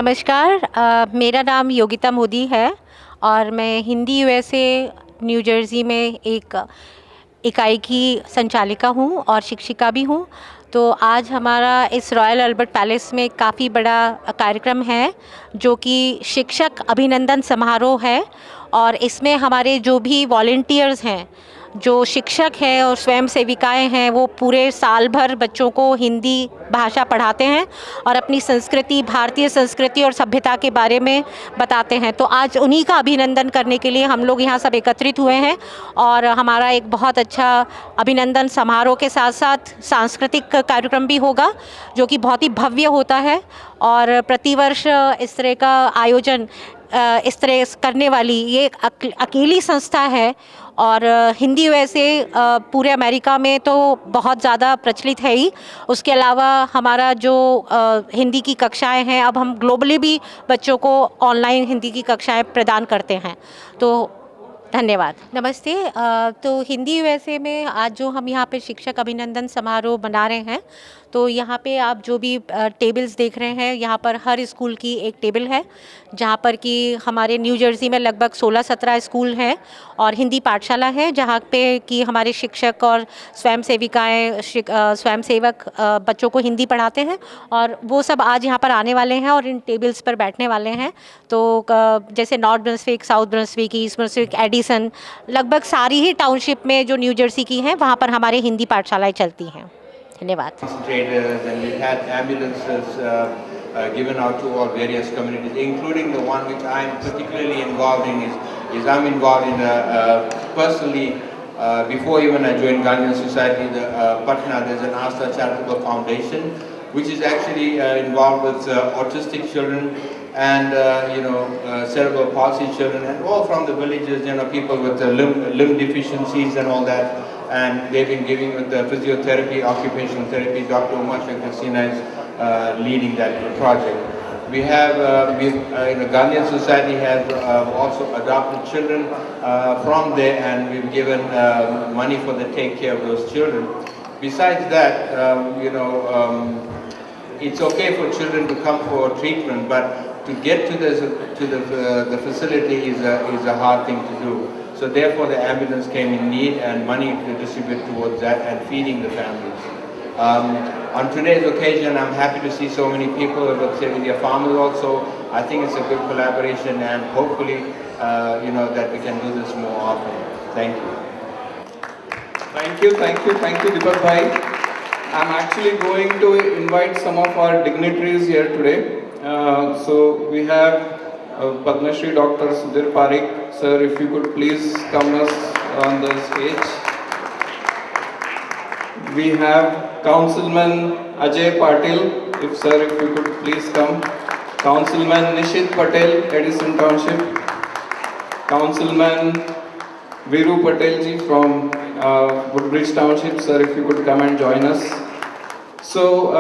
नमस्कार, मेरा नाम योगिता मोदी है और मैं हिंदी यूएसए न्यू जर्सी में एक इकाई की संचालिका हूँ और शिक्षिका भी हूँ। तो आज हमारा इस रॉयल अल्बर्ट पैलेस में काफ़ी बड़ा कार्यक्रम है जो कि शिक्षक अभिनंदन समारोह है। और इसमें हमारे जो भी वॉलंटियर्स हैं, जो शिक्षक हैं और स्वयं सेविकाएँ हैं, वो पूरे साल भर बच्चों को हिंदी भाषा पढ़ाते हैं और अपनी संस्कृति, भारतीय संस्कृति और सभ्यता के बारे में बताते हैं। तो आज उन्हीं का अभिनंदन करने के लिए हम लोग यहाँ सब एकत्रित हुए हैं और हमारा एक बहुत अच्छा अभिनंदन समारोह के साथ साथ सांस्कृतिक कार्यक्रम भी होगा जो कि बहुत ही भव्य होता है। और प्रतिवर्ष इस तरह का आयोजन इस तरह करने वाली ये एक अकेली संस्था है और हिंदी वैसे पूरे अमेरिका में तो बहुत ज़्यादा प्रचलित है ही। उसके अलावा हमारा जो हिंदी की कक्षाएं हैं, अब हम ग्लोबली भी बच्चों को ऑनलाइन हिंदी की कक्षाएं प्रदान करते हैं। तो धन्यवाद। नमस्ते। तो हिंदी यूएसए में आज जो हम यहाँ पे शिक्षक अभिनंदन समारोह मना रहे हैं, तो यहाँ पे आप जो भी टेबल्स देख रहे हैं, यहाँ पर हर स्कूल की एक टेबल है जहाँ पर कि हमारे न्यू जर्सी में लगभग 16-17 स्कूल हैं और हिंदी पाठशाला है जहाँ पे कि हमारे शिक्षक और स्वयं सेविकाएँ स्वयं सेवक बच्चों को हिंदी पढ़ाते हैं और वो सब आज यहाँ पर आने वाले हैं और इन टेबल्स पर बैठने वाले हैं। तो जैसे north Brunswick, south Brunswick, east Brunswick, Edison, लगभग सारी ही टाउनशिप में जो न्यू जर्सी की हैं वहाँ पर हमारे हिंदी पाठशालाएँ चलती हैं। धन्यवाद। And we had ambulances given out to all various communities, including the one which I am particularly involved in. Is I'm involved in personally before even I joined Gandhi Society, the Patna. There's an Asta Charitable Foundation, which is actually involved with autistic children and cerebral palsy children, and all from the villages. People with limb deficiencies and all that. And they've been giving with the physiotherapy, occupational therapy. Dr. Umar Christina is leading that project. We have, Gandhian Society has also adopted children from there, and we've given money for the take care of those children. Besides that, it's okay for children to come for treatment, but to get to the facility is a hard thing to do. So therefore the ambulance came in need and money to distribute towards that and feeding the families. On today's occasion, I'm happy to see so many people with their families also. I think it's a good collaboration and hopefully, that we can do this more often. Thank you. Thank you, Deepak Bhai. I'm actually going to invite some of our dignitaries here today. So we have Padma Shri Dr. Sudhir Parekh. Sir, if you could please come us on the stage. We have Councilman Ajay Patil. If you could please come. Councilman Nishit Patel, Edison Township. Councilman Viru Patel ji from Woodbridge Township. Sir, if you could come and join us. So,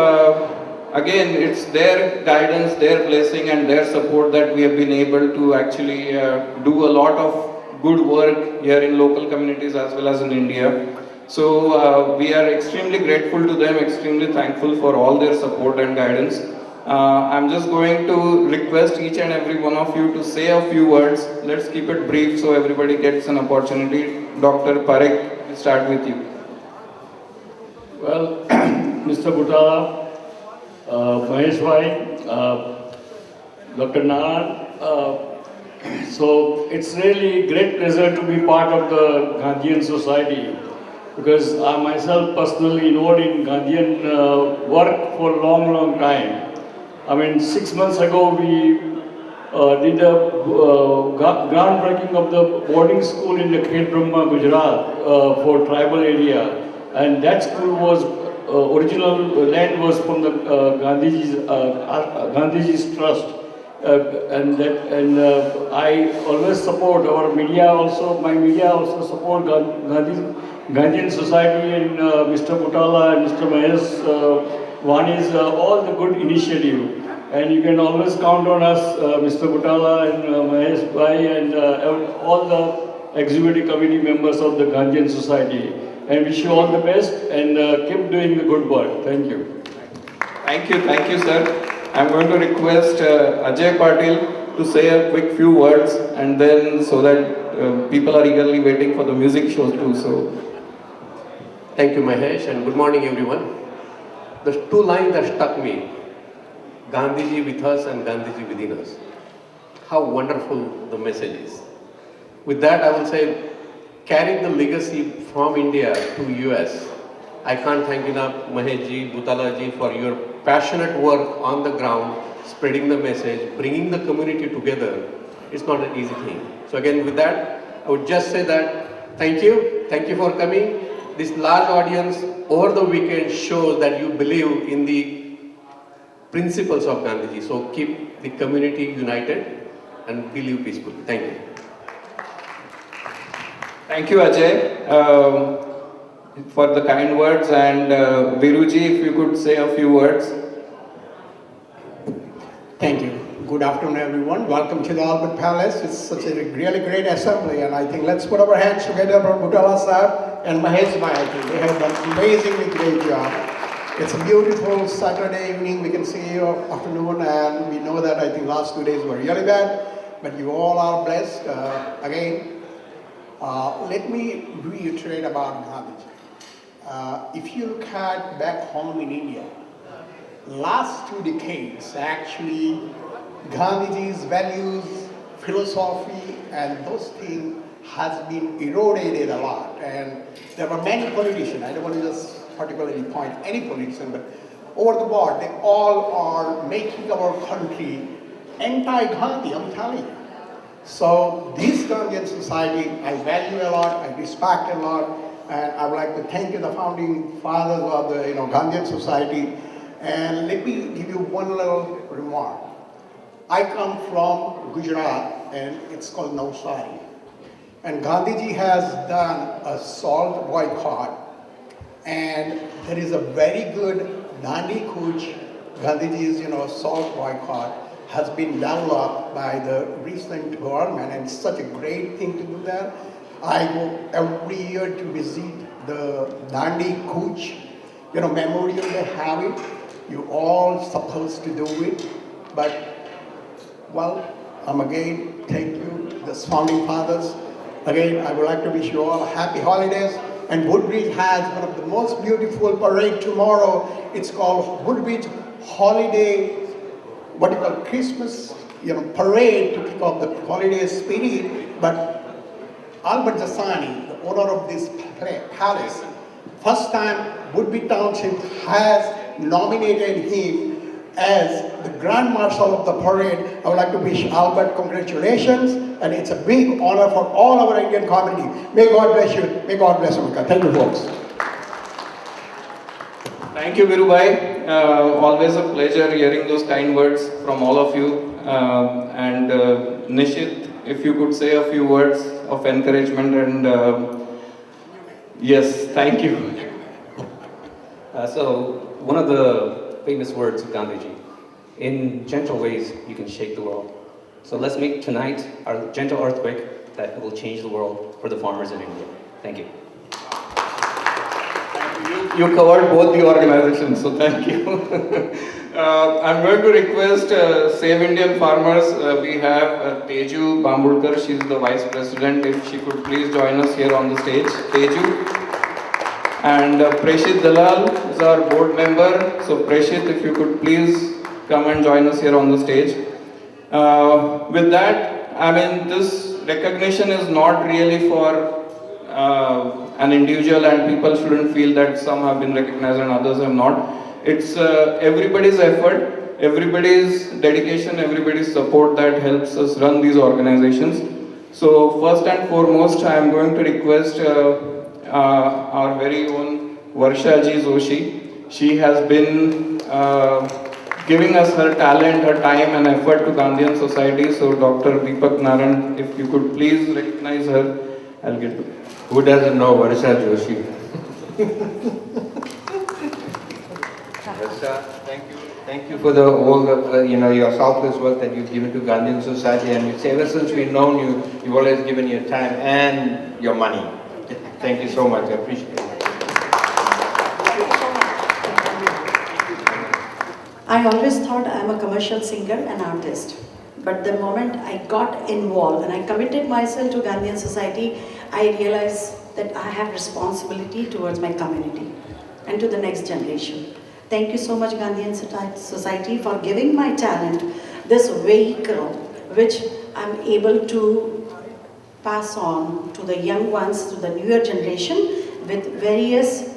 again, it's their guidance, their blessing and their support that we have been able to actually do a lot of good work here in local communities as well as in India. So we are extremely grateful to them, extremely thankful for all their support and guidance. I'm just going to request each and every one of you to say a few words. Let's keep it brief so everybody gets an opportunity. Dr. Parekh, we'll start with you. Well, Mr. Butala, Mahesh Bhai, Dr. Naran, so it's really a great pleasure to be part of the Gandhian Society because I myself personally involved in Gandhian work for a long time. I mean, 6 months ago we did a groundbreaking of the boarding school in the Khet Brahma, Gujarat for tribal area, and that school was original land was from the Gandhiji's trust, and I always support our media also. My media also support Gandhian Society and Mr. Butala and Mr. Mahesh Vani's all the good initiative. And you can always count on us, Mr. Butala and Mahesh Bhai and all the executive committee members of the Gandhian Society. And wish you all the best and keep doing the good work. Thank you. Thank you, sir. I'm going to request Ajay Patil to say a quick few words, and then so that people are eagerly waiting for the music show too. So, thank you, Mahesh, and good morning, everyone. The two lines that struck me, Gandhiji with us and Gandhiji within us. How wonderful the message is. With that, I will say, carrying the legacy from India to US. I can't thank enough Maheshji, Bhutalaji for your passionate work on the ground, spreading the message, bringing the community together. It's not an easy thing. So again, with that, I would just say that thank you for coming. This large audience over the weekend shows that you believe in the principles of Gandhiji. So keep the community united and live peacefully. Thank you. thank you, Ajay, for the kind words, and Viruji, if you could say a few words. Thank you. Good afternoon, everyone. Welcome to the Albert Palace. It's such a really great assembly, and I think let's put our hands together for Bhutala Sahib and Mahesh Bhai. They have done an amazingly great job. It's a beautiful Saturday evening. We can see you afternoon, and we know that I think last 2 days were really bad, but you all are blessed. Again, let me reiterate about Gandhiji. If you look at back home in India, last 2 decades, actually, Gandhiji's values, philosophy, and those things has been eroded a lot. And there were many politicians, I don't want to just particularly point any politician, but over the board, they all are making our country anti-Gandhi, I'm telling you. So this Gandhian society, I value a lot, I respect a lot, and I would like to thank the founding fathers of the Gandhian society. And let me give you one little remark. I come from Gujarat, and it's called Navsari. And Gandhiji has done a salt boycott, and there is a very good Dandi Kuch, Gandhiji's salt boycott has been developed by the recent government, and it's such a great thing to do that. I go every year to visit the Dandi Kuch, memorial, they have it. You all supposed to do it, but well, again, thank you, the founding fathers. Again, I would like to wish you all happy holidays. And Woodbridge has one of the most beautiful parade tomorrow. It's called Woodbridge Holiday, what you call Christmas, parade to kick off the holiday spirit. But Albert Jasani, the owner of this palace, first time Woodbridge Township has nominated him as the Grand Marshal of the parade. I would like to wish Albert congratulations, and it's a big honor for all our Indian community. May God bless you. May God bless America. Thank you, folks. Thank you, Virubhai. Always a pleasure hearing those kind words from all of you. And Nishit, if you could say a few words of encouragement and yes, thank you. So one of the famous words of Gandhiji, in gentle ways you can shake the world. So let's make tonight our gentle earthquake that will change the world for the farmers in India. Thank you. You covered both the organizations, so thank you. I'm going to request Save Indian Farmers. We have Teju Bambulkar, she's the Vice President. If she could please join us here on the stage. Teju. And Preshit Dalal is our board member. So Preshit, if you could please come and join us here on the stage. With that, this recognition is not really for an individual, and people shouldn't feel that some have been recognized and others have not. It's everybody's effort, everybody's dedication, everybody's support that helps us run these organizations. So first and foremost, I am going to request our very own Varshaji Joshi. She has been giving us her talent, her time and effort to Gandhian Society. So Dr. Deepak Naran, if you could please recognize her, I'll get to it. Who doesn't know Varsha Joshi? Varsha, thank you for all the your selfless work that you've given to Gandhian Society, and ever since we've known you, you've always given your time and your money. Thank you so much. I appreciate it. I always thought I'm a commercial singer and artist. But the moment I got involved and I committed myself to Gandhian society, I realized that I have responsibility towards my community and to the next generation. Thank you so much, Gandhian Society, for giving my talent this vehicle which I'm able to pass on to the young ones, to the newer generation with various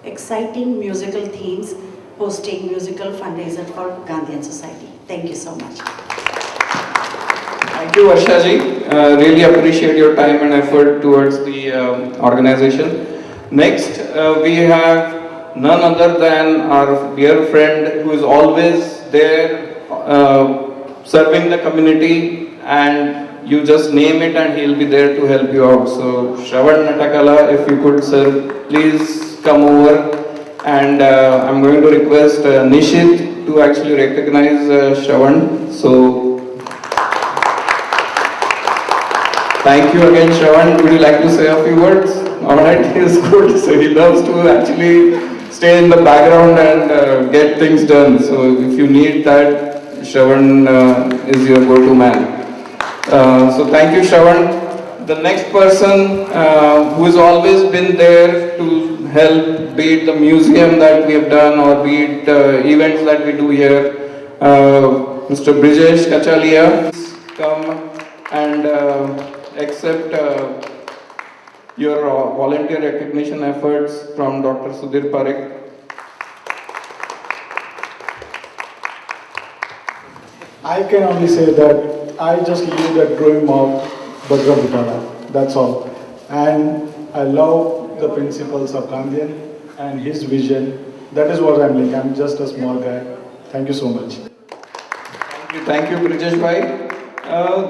exciting musical themes, hosting musical fundraiser for Gandhian Society. Thank you so much. Thank you, Varsha ji. Really appreciate your time and effort towards the organization. Next, we have none other than our dear friend who is always there serving the community, and you just name it and he'll be there to help you out. So, Shravan Natakala, if you could, sir, please come over. And I'm going to request Nishit to actually recognize Shravan. So, thank you again, Shravan. Would you like to say a few words? Alright, he's good. So he loves to actually stay in the background and get things done. So if you need that, Shravan is your go-to man. So thank you, Shravan. The next person who has always been there to help, be it the museum that we have done or be it events that we do here, Mr. Brijesh Kachalia, come and accept your volunteer recognition efforts from Dr. Sudhir Parekh. I can only say that I just live the dream of Bajra Butala, that's all. And I love the principles of Gandhian and his vision. That is what I'm like. I'm just a small guy. Thank you so much. Thank you, Brijesh bhai.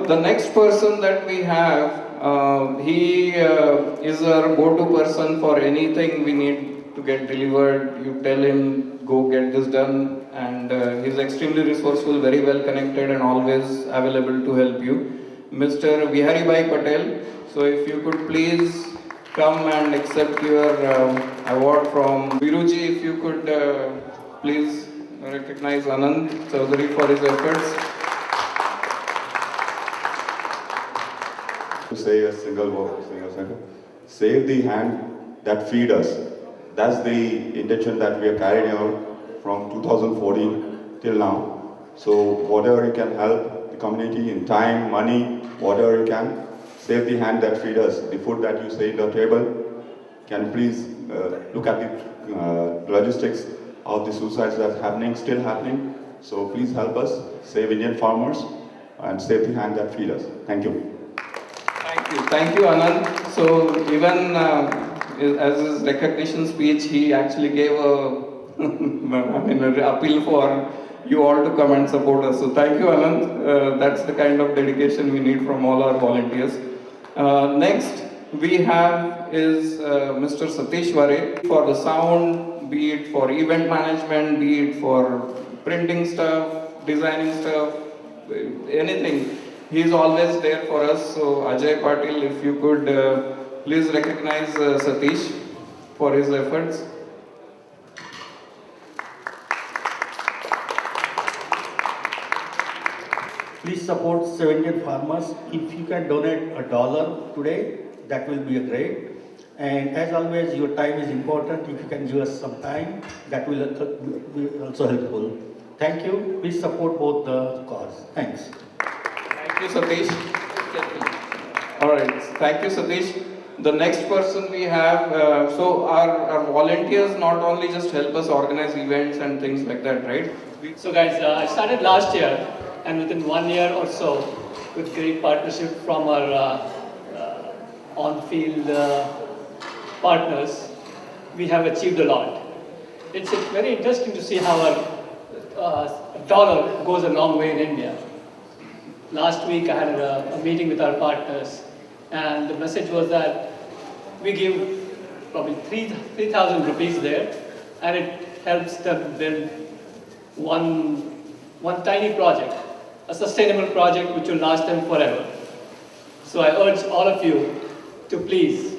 The next person that we have, he is our go-to person for anything we need to get delivered. You tell him, go get this done, and he's extremely resourceful, very well connected, and always available to help you. Mr. Vihari Bhai Patel, so if you could please come and accept your award from Viruji, if you could please recognize Anand Chaudhary for his efforts. To say a single word, save the hand that feed us. That's the intention that we are carrying out from 2014 till now. So whatever you can help the community in time, money, whatever you can, save the hand that feed us. The food that you say in the table, can you please look at the logistics of the suicides that's happening, still happening. So please help us save Indian farmers and save the hand that feed us. Thank you. Thank you, Anand. So even as his recognition speech, he actually gave an appeal for you all to come and support us. So thank you, Anand. That's the kind of dedication we need from all our volunteers. Next we have is Mr. Satish Ware for the sound, be it for event management, be it for printing stuff, designing stuff, anything. He is always there for us. So Ajay Patil, if you could please recognize Satish for his efforts. Please support 7 farmers. If you can donate $1 today, that will be great. And as always, your time is important. If you can give us some time, that will be also helpful. Thank you. Please support both the cause. Thanks. Thank you, Satish. All right. Thank you, Satish. The next person we have, so our volunteers not only just help us organize events and things like that, right? So guys, I started last year, and within 1 year or so, with great partnership from our on-field partners, we have achieved a lot. It's very interesting to see how a dollar goes a long way in India. Last week I had a meeting with our partners, and the message was that we give probably 3,000 rupees there, and it helps them build one tiny project, a sustainable project which will last them forever. So I urge all of you to please,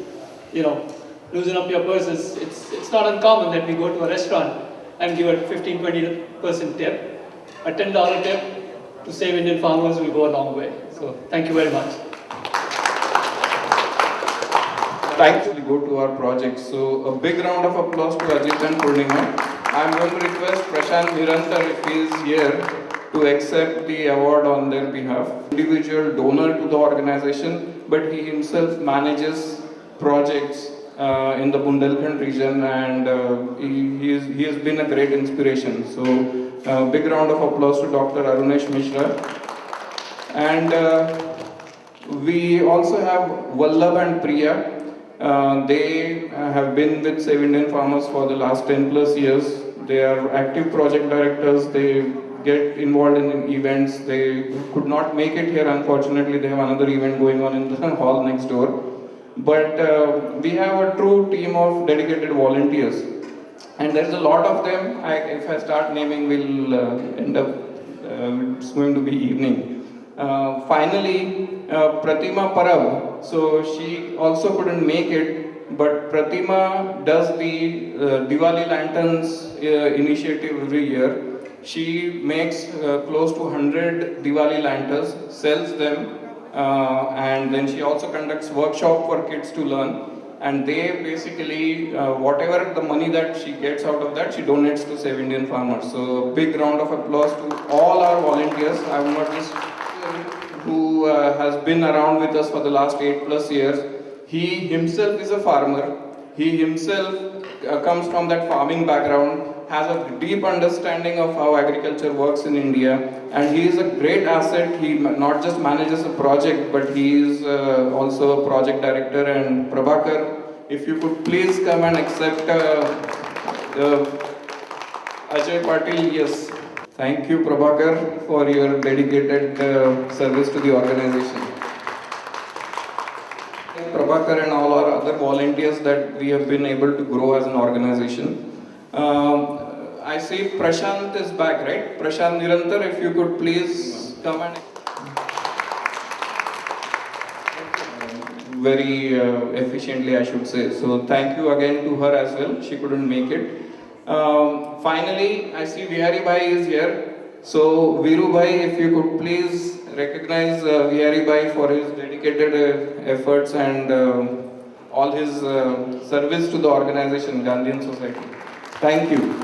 loosen up your purses. It's not uncommon that we go to a restaurant and give a 15-20% tip. A $10 tip to save Indian farmers will go a long way. So thank you very much. Thanks. We go to our project. So a big round of applause to Ajit and Purnima. I'm going to request Prashant Nirantar, if he is here, to accept the award on their behalf. Individual donor to the organization, but he himself manages projects in the Bundelkhand region, and he has been a great inspiration. So big round of applause to Dr. Arunesh Mishra. And we also have Vallabh and Priya. They have been with Save Indian Farmers for the last 10 plus years. They are active project directors. They get involved in events. They could not make it here, unfortunately. They have another event going on in the hall next door. But we have a true team of dedicated volunteers. And there's a lot of them. If I start naming, we'll end up, it's going to be evening. Finally, Pratima Parab, so she also couldn't make it, but Pratima does the Diwali Lanterns initiative every year. She makes close to 100 Diwali lanterns, sells them, and then she also conducts workshop for kids to learn. And they basically, whatever the money that she gets out of that, she donates to Save Indian Farmers. So big round of applause to all our volunteers. I will not just who has been around with us for the last 8+ years. He himself is a farmer. He himself comes from that farming background, has a deep understanding of how agriculture works in India, and he is a great asset. He not just manages a project, but he is also a project director. And Prabhakar, if you could please come and accept Ajay Patil, yes. Thank you, Prabhakar, for your dedicated service to the organization. Prabhakar and all our other volunteers that we have been able to grow as an organization. I see Prashant is back, right? Prashant Nirantar, if you could please come and... very efficiently, I should say. So thank you again to her as well. She couldn't make it. Finally, I see Vihari Bhai is here. So Viru Bhai, if you could please recognize Vihari Bhai for his dedicated efforts and all his service to the organization, Gandhian Society. Thank you.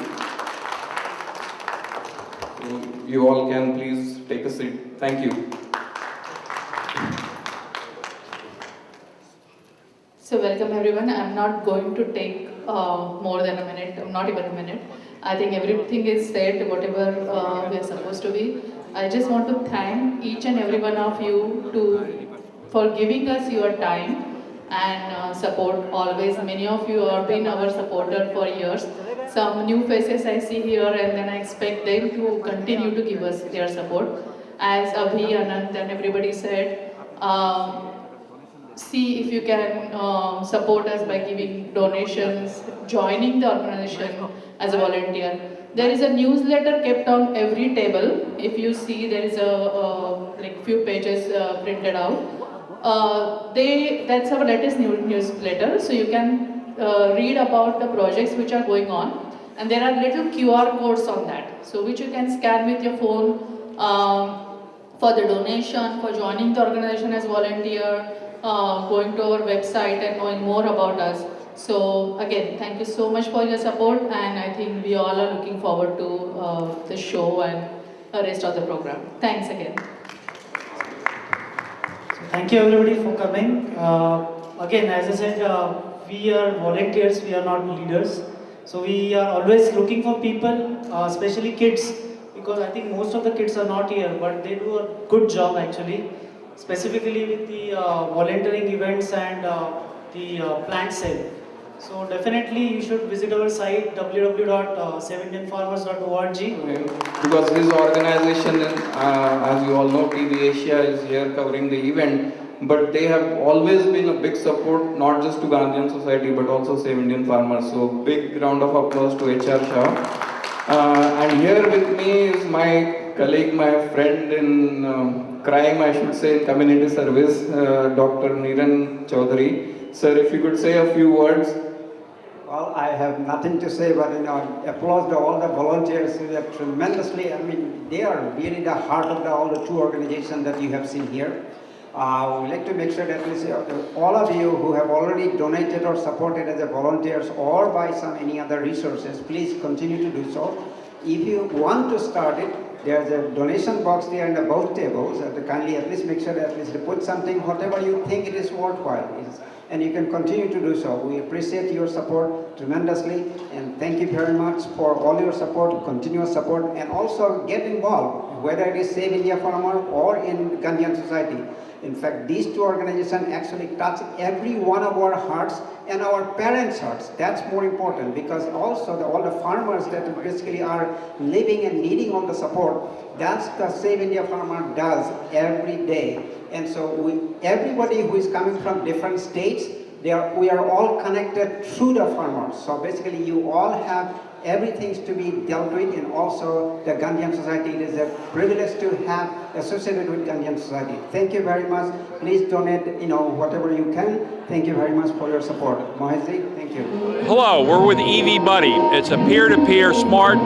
So you all can please take a seat. Thank you. So welcome everyone. I'm not going to take more than a minute, not even a minute. I think everything is said, whatever we are supposed to be. I just want to thank each and every one of you for giving us your time and support always. Many of you have been our supporter for years. Some new faces I see here, and then I expect them to continue to give us their support. As Abhi, Anand and everybody said, see if you can support us by giving donations, joining the organization as a volunteer. There is a newsletter kept on every table. If you see, there is a like few pages printed out. That's our latest newsletter, so you can read about the projects which are going on, and there are little QR codes on that, so which you can scan with your phone for the donation, for joining the organization as volunteer, going to our website and knowing more about us. So again, thank you so much for your support, and I think we all are looking forward to the show and the rest of the program. Thanks again. Thank you everybody for coming. Again, as I said, we are volunteers, we are not leaders. So we are always looking for people, especially kids, because I think most of the kids are not here, but they do a good job actually, specifically with the volunteering events and the plant sale. So definitely you should visit our site www.saveindianfarmers.org. Because his organization, as you all know, TV Asia is here covering the event, but they have always been a big support, not just to Gandhian Society, but also Save Indian Farmers. So big round of applause to HR Shah. And here with me is my colleague, my friend in crime, I should say, in community service, Dr. Niran Chaudhary. Sir, if you could say a few words. Well, I have nothing to say, but applause to all the volunteers who have tremendously. I mean, they are really the heart of all the two organizations that you have seen here. We'd like to make sure that at least all of you who have already donated or supported as a volunteers or by any other resources, please continue to do so. If you want to start it, there's a donation box there in both tables. To kindly at least make sure that at least to put something, whatever you think it is worthwhile. And you can continue to do so. We appreciate your support tremendously, and thank you very much for all your support, continuous support, and also get involved, whether it is Save India Farmer or in Gandhian Society. In fact, these two organizations actually touch every one of our hearts and our parents' hearts. That's more important, because also all the farmers that basically are living and needing all the support, that's the Save India Farmer does every day. And so everybody who is coming from different states, we are all connected through the farmers. So basically you all have everything to be dealt with, and also the Gandhian Society. It is a privilege to have associated with Gandhian Society. Thank you very much. Please donate, whatever you can. Thank you very much for your support. Mohajji, thank you. Hello, we're with EV Buddy. It's a peer-to-peer smart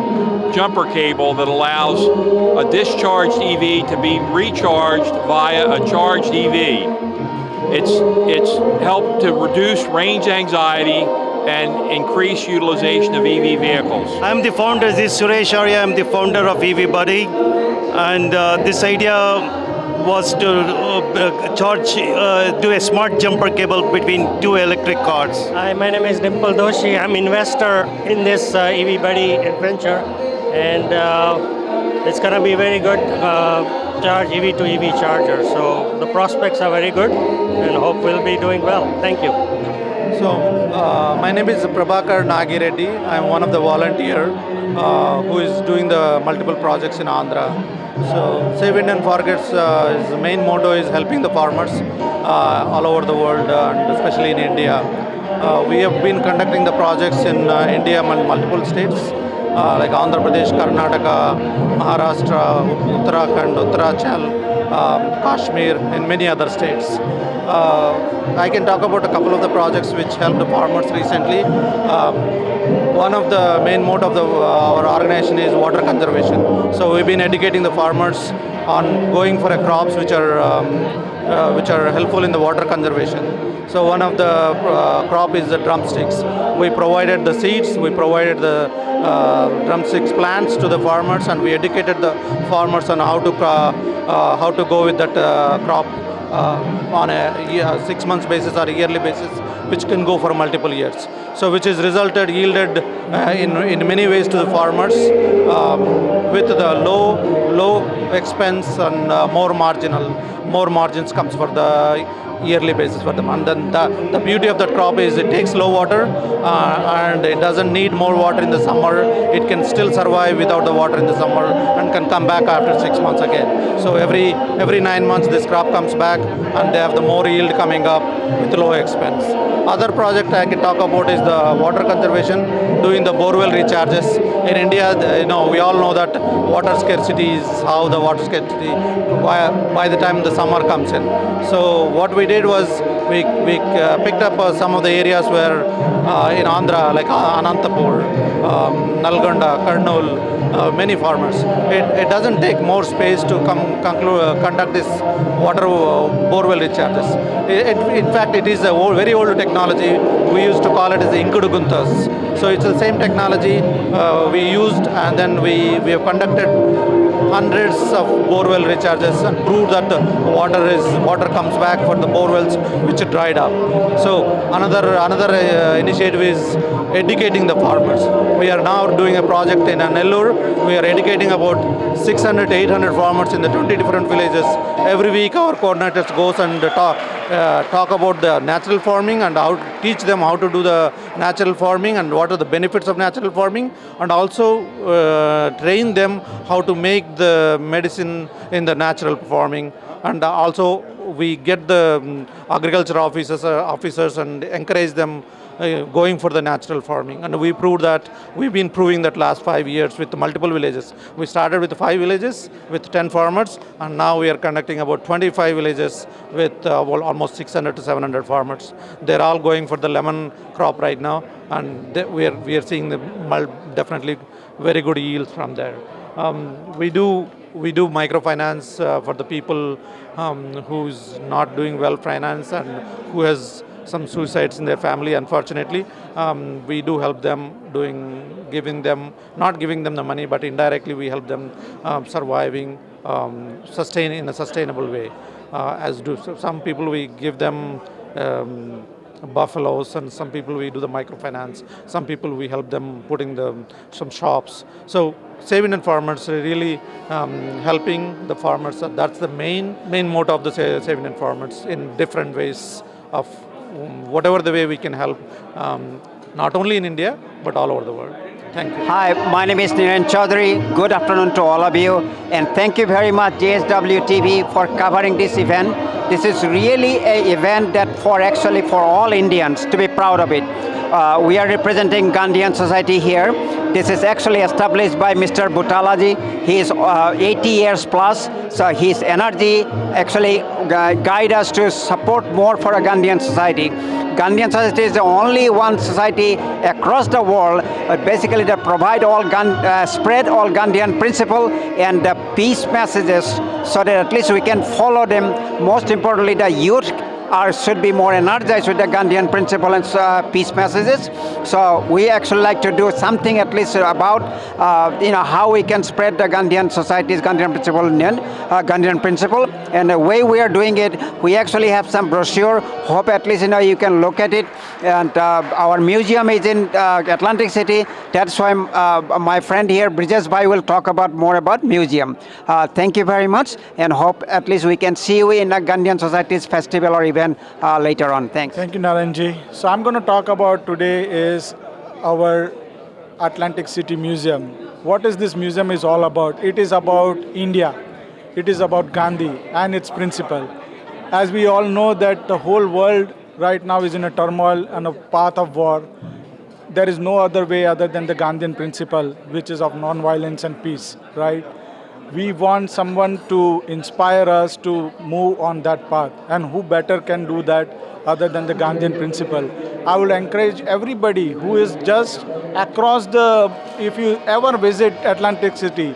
jumper cable that allows a discharged EV to be recharged via a charged EV. It's helped to reduce range anxiety and increase utilization of EV vehicles. I'm the founder, Jai Swaraajya. I'm the founder of EV Buddy, and this idea was to do a smart jumper cable between two electric cars. Hi, my name is Dimple Doshi. I'm investor in this EV Buddy adventure, and it's going to be very good charge EV to EV charger. So the prospects are very good, and hope we'll be doing well. Thank you. So, my name is Prabhakar Nagireddy. I'm one of the volunteers who is doing the multiple projects in Andhra. So, Save Indian Farmers, the main motto is helping the farmers all over the world, and especially in India. We have been conducting the projects in India and multiple states like Andhra Pradesh, Karnataka, Maharashtra, Uttarakhand, Uttarachal, Kashmir, and many other states. I can talk about a couple of the projects which helped the farmers recently. One of the main motto of our organization is water conservation. So we've been educating the farmers on going for crops which are helpful in the water conservation. So one of the crop is the drumsticks. We provided the seeds, we provided the drumsticks plants to the farmers, and we educated the farmers on how to go with that crop on a 6 months basis or a yearly basis, which can go for multiple years. So which is yielded in many ways to the farmers with the low expense and more margins comes for the yearly basis for them. And then the beauty of that crop is it takes low water and it doesn't need more water in the summer. It can still survive without the water in the summer and can come back after 6 months again. So every 9 months this crop comes back and they have the more yield coming up with low expense. Other project I can talk about is the water conservation, doing the borewell recharges. In India, we all know that water scarcity is how the water scarcity by the time the summer comes in. So what we did was we picked up some of the areas where in Andhra, like Anantapur, Nalgonda, Kurnool, many farmers. It doesn't take more space to conduct this water borewell recharges. In fact, it is a very old technology. We used to call it as the Inkudu Guntas. So it's the same technology we used, and then we have conducted hundreds of borewell recharges and proved that water comes back for the borewells which are dried up. So another initiative is educating the farmers. We are now doing a project in Nellore. We are educating about 600 to 800 farmers in the 20 different villages. Every week our coordinators goes and talk about the natural farming and teach them how to do the natural farming and what are the benefits of natural farming, and also train them how to make the medicine in the natural farming. And also we get the agriculture officers and encourage them going for the natural farming. And we proved that, we've been proving that last 5 years with multiple villages. We started with 5 villages with 10 farmers, and now we are conducting about 25 villages with almost 600 to 700 farmers. They're all going for the lemon crop right now, and we are seeing definitely very good yields from there. We do microfinance for the people who's not doing well finance and who has some suicides in their family, unfortunately. We do help them not giving them the money, but indirectly we help them surviving, sustain in a sustainable way. As do some people, we give them buffaloes, and some people we do the microfinance. Some people we help them putting some shops. So Save Indian Farmers are really helping the farmers. That's the main motto of the Save Indian Farmers, in different ways of whatever the way we can help, not only in India but all over the world. Thank you. Hi, my name is Niren Chaudhary. Good afternoon to all of you, and thank you very much JSW TV for covering this event. This is really an event that for all Indians to be proud of it. We are representing Gandhian society here. This is actually established by Mr. Butalaji. He is 80 years plus, so his energy actually guide us to support more for a Gandhian society. Gandhian society is the only one society across the world, basically that provide spread all Gandhian principle and the peace messages, so that at least we can follow them. Most importantly, the youth should be more energized with the Gandhian principle and peace messages. So we actually like to do something at least about how we can spread the Gandhian society's Gandhian principle. And the way we are doing it, we actually have some brochure. Hope at least you can look at it. And our museum is in Atlantic City. That's why my friend here, Brijesh Bhai, will talk more about museum. Thank you very much, and hope at least we can see you in a Gandhian society's festival or event later on. Thanks. Thank you, Naranji. So I'm going to talk about today is our Atlantic City Museum. What is this museum is all about? It is about India. It is about Gandhi and its principle. As we all know that the whole world right now is in a turmoil and a path of war. There is no other way other than the Gandhian principle, which is of non-violence and peace, right? We want someone to inspire us to move on that path. And who better can do that other than the Gandhian principle? I would encourage everybody who is just across if you ever visit Atlantic City,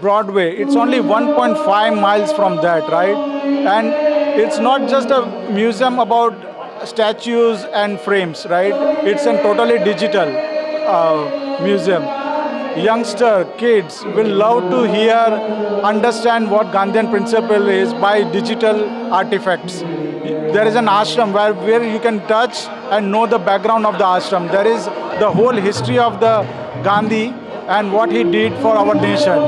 Broadway, it's only 1.5 miles from that, right? And it's not just a museum about statues and frames, right? It's a totally digital museum. Youngster, kids will love to understand what Gandhian principle is by digital artifacts. There is an ashram where you can touch and know the background of the ashram. There is the whole history of the Gandhi and what he did for our nation.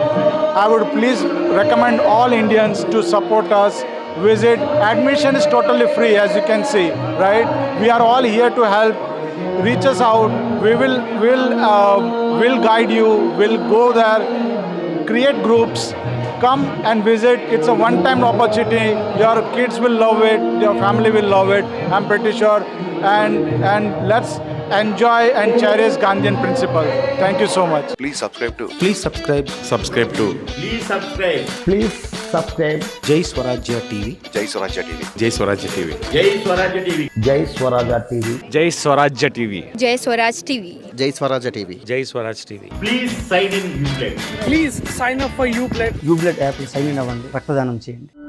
I would please recommend all Indians to support us. Visit. Admission is totally free, as you can see, right? We are all here to help. Reach us out. We'll guide you. We'll go there. Create groups. Come and visit. It's a one-time opportunity. Your kids will love it. Your family will love it. I'm pretty sure. And let's enjoy and cherish Gandhian principle. Thank you so much. Please subscribe to. Please subscribe. Subscribe to. Please subscribe. Please subscribe. Jai Swaraajya TV. Jai Swaraajya TV. Jai Swaraajya TV. Jai Swaraajya TV. Jai Swaraajya TV. Jai Swaraajya TV. Jai Swaraajya TV. Jai Swaraajya TV. Jai Swaraajya TV. Please sign in Ublade. Please sign up for Ublade. Ublade app sign in అవ్వండి. రక్తదానం చేయండి.